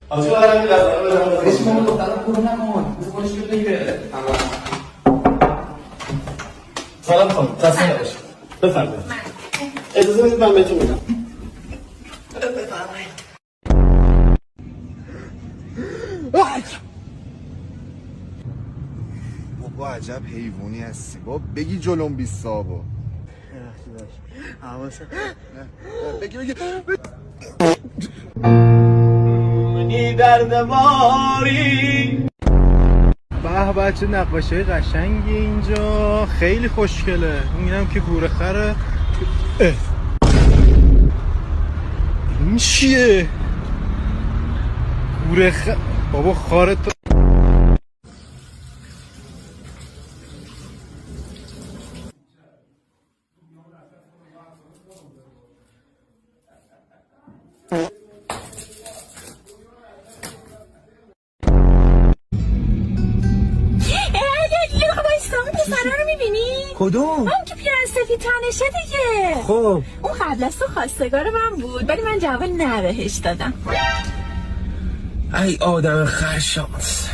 آجی برم این غذا رو بدم اسم اون دخترم برو نمون برو خودش بیاد بگیره. سلام خانم خسته نباشید بفرمایید اجازه بدید من بهتون میدم بفرمایید بابا عجب حیوانی هستی بابا بگی جلوم 20 صابو بگی منی درد ماری به بچه نقاشی قشنگی اینجا خیلی خوشگله. اینم که گوره خره. این چیه؟ گوره بابا خاره تو پسره رو میبینی؟ کدوم؟ اون که پیرن سفید تنشه دیگه. خب اون قبل از تو خواستگار من بود ولی من جواب نه بهش دادم. ای آدم خرشانس.